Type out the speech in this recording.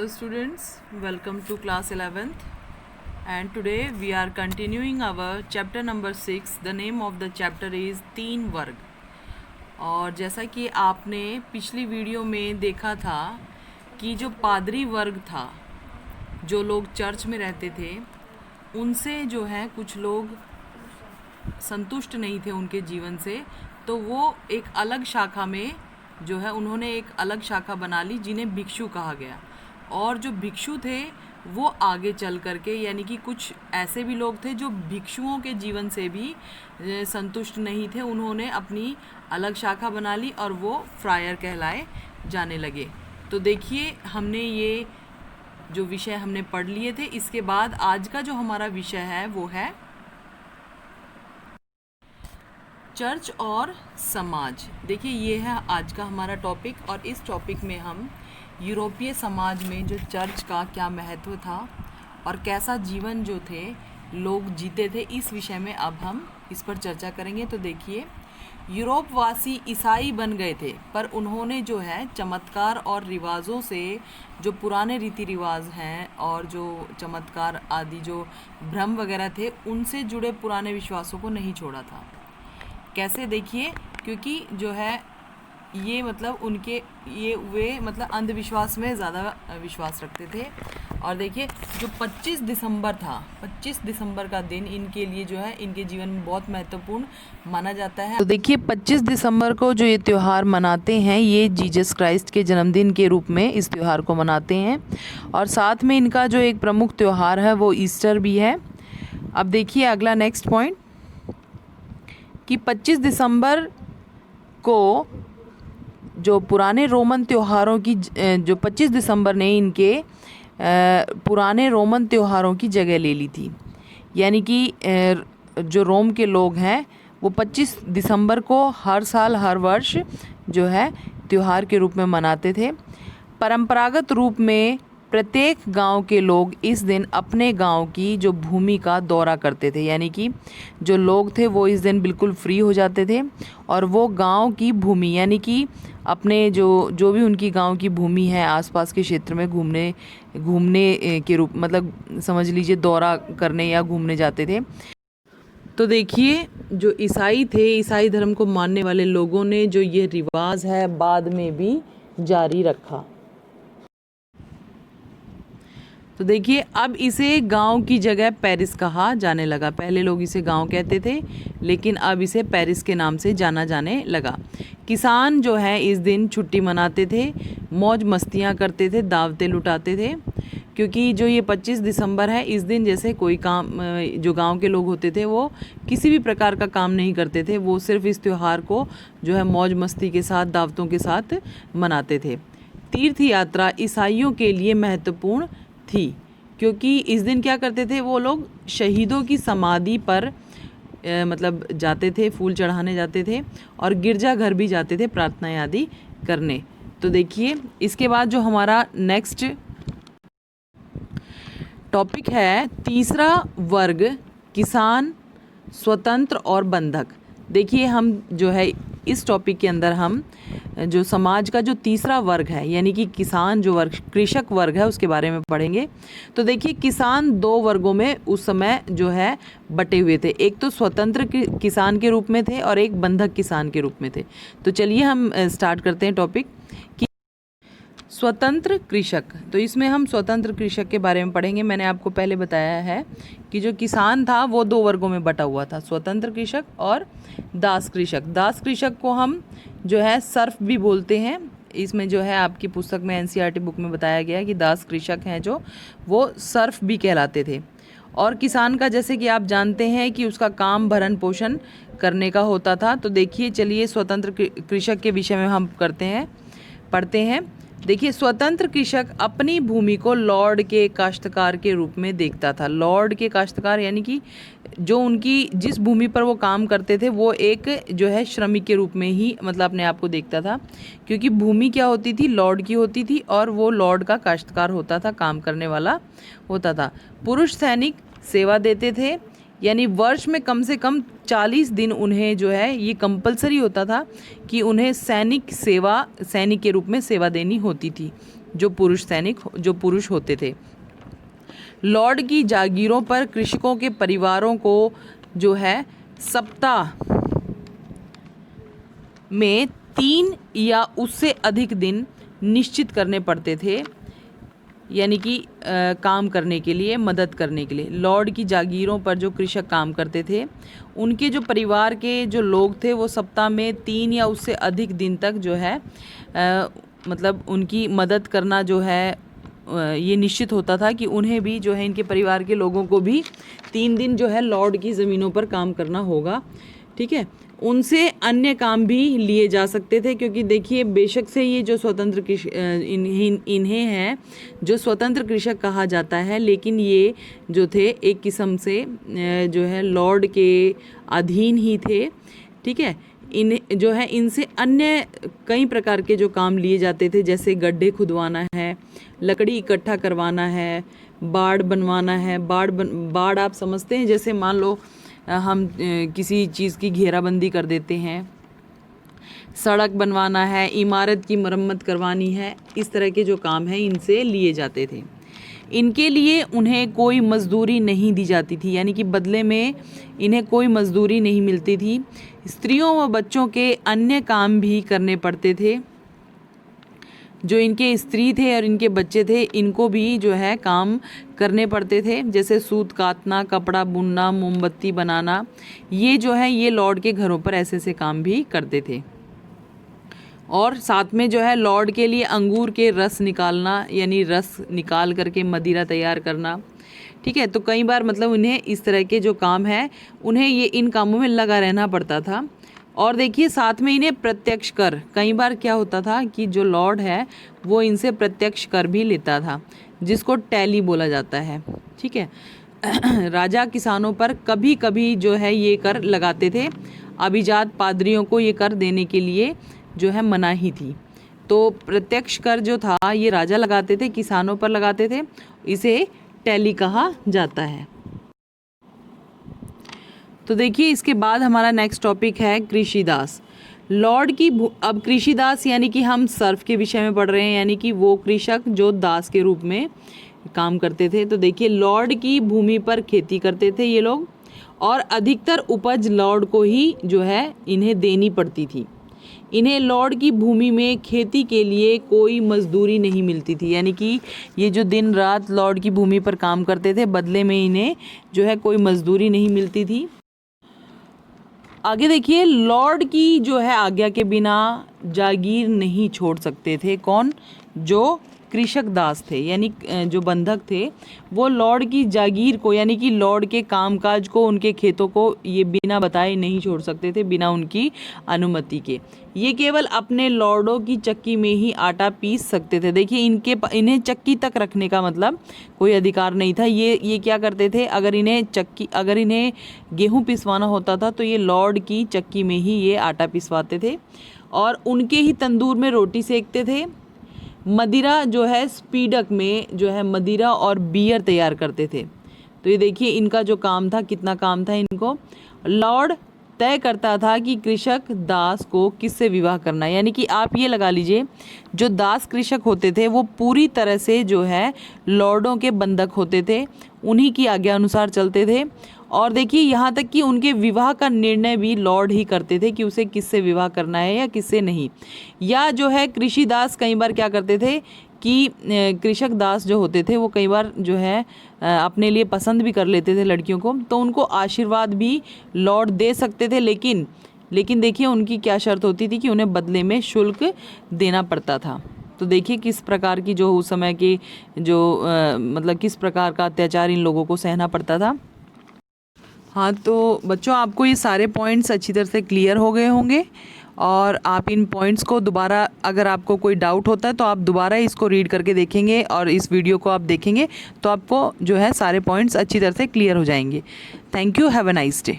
Hello students, welcome to class 11th and today we are continuing our chapter number 6. The name of the chapter is तीन वर्ग। और जैसा कि आपने पिछली वीडियो में देखा था कि जो पादरी वर्ग था, जो लोग चर्च में रहते थे, उनसे जो है कुछ लोग संतुष्ट नहीं थे उनके जीवन से, तो वो एक अलग शाखा में जो है उन्होंने एक अलग शाखा बना ली जिन्हें भिक्षु कहा गया। और जो भिक्षु थे वो आगे चल करके, यानी कि कुछ ऐसे भी लोग थे जो भिक्षुओं के जीवन से भी संतुष्ट नहीं थे, उन्होंने अपनी अलग शाखा बना ली और वो फ्रायर कहलाए जाने लगे। तो देखिए, हमने ये जो विषय हमने पढ़ लिए थे, इसके बाद आज का जो हमारा विषय है वो है चर्च और समाज। देखिए, ये है आज का हमारा टॉपिक और इस टॉपिक में हम यूरोपीय समाज में जो चर्च का क्या महत्व था और कैसा जीवन जो थे लोग जीते थे, इस विषय में अब हम इस पर चर्चा करेंगे। तो देखिए, यूरोपवासी ईसाई बन गए थे, पर उन्होंने जो है चमत्कार और रिवाजों से, जो पुराने रीति रिवाज हैं और जो चमत्कार आदि जो भ्रम वगैरह थे, उनसे जुड़े पुराने विश्वासों को नहीं छोड़ा था। कैसे? देखिए, क्योंकि जो है ये मतलब उनके वे मतलब अंधविश्वास में ज़्यादा विश्वास रखते थे। और देखिए, जो 25 दिसंबर था, 25 दिसंबर का दिन इनके लिए जो है इनके जीवन में बहुत महत्वपूर्ण माना जाता है। तो देखिए, 25 दिसंबर को जो ये त्यौहार मनाते हैं, ये जीसस क्राइस्ट के जन्मदिन के रूप में इस त्यौहार को मनाते हैं। और साथ में इनका जो एक प्रमुख त्यौहार है वो ईस्टर भी है। अब देखिए अगला नेक्स्ट पॉइंट कि 25 दिसंबर को जो पुराने रोमन त्योहारों की जो 25 दिसंबर ने इनके पुराने रोमन त्योहारों की जगह ले ली थी। यानी कि जो रोम के लोग हैं वो 25 दिसंबर को हर साल हर वर्ष जो है त्योहार के रूप में मनाते थे। परंपरागत रूप में प्रत्येक गांव के लोग इस दिन अपने गांव की जो भूमि का दौरा करते थे। यानी कि जो लोग थे वो इस दिन बिल्कुल फ्री हो जाते थे और वो गांव की भूमि, यानी कि अपने जो भी उनकी गांव की भूमि है आसपास के क्षेत्र में घूमने के रूप, मतलब समझ लीजिए दौरा करने या घूमने जाते थे। तो देखिए, जो ईसाई थे, ईसाई धर्म को मानने वाले लोगों ने जो ये रिवाज है बाद में भी जारी रखा। तो देखिए, अब इसे गांव की जगह पेरिस कहा जाने लगा। पहले लोग इसे गांव कहते थे, लेकिन अब इसे पेरिस के नाम से जाना जाने लगा। किसान जो है इस दिन छुट्टी मनाते थे, मौज मस्तियां करते थे, दावतें लुटाते थे। क्योंकि जो ये 25 दिसंबर है, इस दिन जैसे कोई काम जो गांव के लोग होते थे वो किसी भी प्रकार का काम नहीं करते थे, वो सिर्फ इस त्यौहार को जो है मौज मस्ती के साथ, दावतों के साथ मनाते थे। तीर्थ यात्रा ईसाइयों के लिए महत्वपूर्ण थी, क्योंकि इस दिन क्या करते थे वो लोग, शहीदों की समाधि पर मतलब जाते थे, फूल चढ़ाने जाते थे और गिरजाघर भी जाते थे प्रार्थना आदि करने। तो देखिए, इसके बाद जो हमारा नेक्स्ट टॉपिक है तीसरा वर्ग, किसान, स्वतंत्र और बंधक। देखिए, हम जो है इस टॉपिक के अंदर हम जो समाज का जो तीसरा वर्ग है, यानी कि किसान जो वर्ग, कृषक वर्ग है, उसके बारे में पढ़ेंगे। तो देखिए, किसान दो वर्गों में उस समय जो है बटे हुए थे। एक तो स्वतंत्र किसान के रूप में थे और एक बंधक किसान के रूप में थे। तो चलिए हम स्टार्ट करते हैं टॉपिक कि स्वतंत्र कृषक। तो इसमें हम स्वतंत्र कृषक के बारे में पढ़ेंगे। मैंने आपको पहले बताया है कि जो किसान था वो दो वर्गों में बटा हुआ था, स्वतंत्र कृषक और दास कृषक। दास कृषक को हम जो है सर्फ भी बोलते हैं। इसमें जो है आपकी पुस्तक में एनसीईआरटी बुक में बताया गया है कि दास कृषक हैं जो, वो सर्फ भी कहलाते थे। और किसान का जैसे कि आप जानते हैं कि उसका काम भरण पोषण करने का होता था। तो देखिए, चलिए स्वतंत्र कृषक के विषय में हम पढ़ते हैं। देखिए, स्वतंत्र कृषक अपनी भूमि को लॉर्ड के काश्तकार के रूप में देखता था। लॉर्ड के काश्तकार यानी कि जो उनकी जिस भूमि पर वो काम करते थे वो एक जो है श्रमिक के रूप में ही मतलब अपने आप को देखता था, क्योंकि भूमि क्या होती थी, लॉर्ड की होती थी और वो लॉर्ड का काश्तकार होता था, काम करने वाला होता था। पुरुष सैनिक सेवा देते थे, यानी वर्ष में कम से कम 40 दिन उन्हें जो है ये कंपलसरी होता था कि उन्हें सैनिक के रूप में सेवा देनी होती थी। जो पुरुष होते थे। लॉर्ड की जागीरों पर कृषकों के परिवारों को जो है सप्ताह में 3 या उससे अधिक दिन निश्चित करने पड़ते थे, यानी कि काम करने के लिए, मदद करने के लिए। लॉर्ड की जागीरों पर जो कृषक काम करते थे, उनके जो परिवार के जो लोग थे वो सप्ताह में 3 या उससे अधिक दिन तक जो है मतलब उनकी मदद करना जो है ये निश्चित होता था कि उन्हें भी जो है, इनके परिवार के लोगों को भी 3 दिन जो है लॉर्ड की ज़मीनों पर काम करना होगा। ठीक है, उनसे अन्य काम भी लिए जा सकते थे, क्योंकि देखिए बेशक से ये जो स्वतंत्र इन्हें हैं जो स्वतंत्र कृषक कहा जाता है, लेकिन ये जो थे एक किस्म से जो है लॉर्ड के अधीन ही थे। ठीक है, इन जो है इनसे अन्य कई प्रकार के जो काम लिए जाते थे, जैसे गड्ढे खुदवाना है, लकड़ी इकट्ठा करवाना है, बाड़ बनवाना है। बाड़ आप समझते हैं, जैसे मान लो हम किसी चीज़ की घेराबंदी कर देते हैं, सड़क बनवाना है, इमारत की मरम्मत करवानी है, इस तरह के जो काम हैं इनसे लिए जाते थे। इनके लिए उन्हें कोई मजदूरी नहीं दी जाती थी, यानी कि बदले में इन्हें कोई मजदूरी नहीं मिलती थी। स्त्रियों व बच्चों के अन्य काम भी करने पड़ते थे। जो इनके स्त्री थे और इनके बच्चे थे, इनको भी जो है काम करने पड़ते थे, जैसे सूत काटना, कपड़ा बुनना, मोमबत्ती बनाना। ये जो है ये लॉर्ड के घरों पर ऐसे काम भी करते थे। और साथ में जो है लॉर्ड के लिए अंगूर के रस निकालना, यानी रस निकाल करके मदिरा तैयार करना। ठीक है, तो कई बार मतलब उन्हें इस तरह के जो काम है उन्हें ये इन कामों में लगा रहना पड़ता था। और देखिए साथ में इन्हें प्रत्यक्ष कर, कई बार क्या होता था कि जो लॉर्ड है वो इनसे प्रत्यक्ष कर भी लेता था, जिसको टैली बोला जाता है। ठीक है, राजा किसानों पर कभी कभी जो है ये कर लगाते थे। अभिजात पादरियों को ये कर देने के लिए जो है मनाही थी। तो प्रत्यक्ष कर जो था ये राजा लगाते थे, किसानों पर लगाते थे, इसे टैली कहा जाता है। तो देखिए इसके बाद हमारा नेक्स्ट टॉपिक है कृषिदास। लॉर्ड की अब कृषिदास यानी कि हम सर्फ के विषय में पढ़ रहे हैं, यानी कि वो कृषक जो दास के रूप में काम करते थे। तो देखिए लॉर्ड की भूमि पर खेती करते थे ये लोग, और अधिकतर उपज लॉर्ड को ही जो है इन्हें देनी पड़ती थी। इन्हें लॉर्ड की भूमि में खेती के लिए कोई मजदूरी नहीं मिलती थी, यानी कि ये जो दिन रात लॉर्ड की भूमि पर काम करते थे, बदले में इन्हें जो है कोई मजदूरी नहीं मिलती थी। आगे देखिए, लॉर्ड की जो है आज्ञा के बिना जागीर नहीं छोड़ सकते थे। कौन? जो कृषक दास थे, यानी जो बंधक थे, वो लॉर्ड की जागीर को, यानी कि लॉर्ड के कामकाज को, उनके खेतों को ये बिना बताए नहीं छोड़ सकते थे, बिना उनकी अनुमति के। ये केवल अपने लॉर्डों की चक्की में ही आटा पीस सकते थे। देखिए इन्हें चक्की तक रखने का मतलब कोई अधिकार नहीं था। ये क्या करते थे, अगर इन्हें गेहूँ पिसवाना होता था तो ये लॉर्ड की चक्की में ही ये आटा पिसवाते थे, और उनके ही तंदूर में रोटी सेकते थे। मदिरा जो है स्पीडक में जो है मदिरा और बियर तैयार करते थे। तो ये देखिए इनका जो काम था, कितना काम था इनको। लॉर्ड तय करता था कि कृषक दास को किससे विवाह करना है, यानी कि आप ये लगा लीजिए, जो दास कृषक होते थे वो पूरी तरह से जो है लॉर्डों के बंधक होते थे, उन्हीं की आज्ञा अनुसार चलते थे। और देखिए यहाँ तक कि उनके विवाह का निर्णय भी लॉर्ड ही करते थे कि उसे किससे विवाह करना है या किससे नहीं। या जो है कृषि दास कई बार क्या करते थे कि कृषक दास जो होते थे वो कई बार जो है अपने लिए पसंद भी कर लेते थे लड़कियों को, तो उनको आशीर्वाद भी लॉर्ड दे सकते थे। लेकिन देखिए उनकी क्या शर्त होती थी कि उन्हें बदले में शुल्क देना पड़ता था। तो देखिए किस प्रकार की जो उस समय की जो मतलब किस प्रकार का अत्याचार इन लोगों को सहना पड़ता था। हाँ, तो बच्चों आपको ये सारे पॉइंट्स अच्छी तरह से क्लियर हो गए होंगे, और आप इन पॉइंट्स को दोबारा, अगर आपको कोई डाउट होता है तो आप दोबारा इसको रीड करके देखेंगे और इस वीडियो को आप देखेंगे तो आपको जो है सारे पॉइंट्स अच्छी तरह से क्लियर हो जाएंगे। Thank you, have a nice day.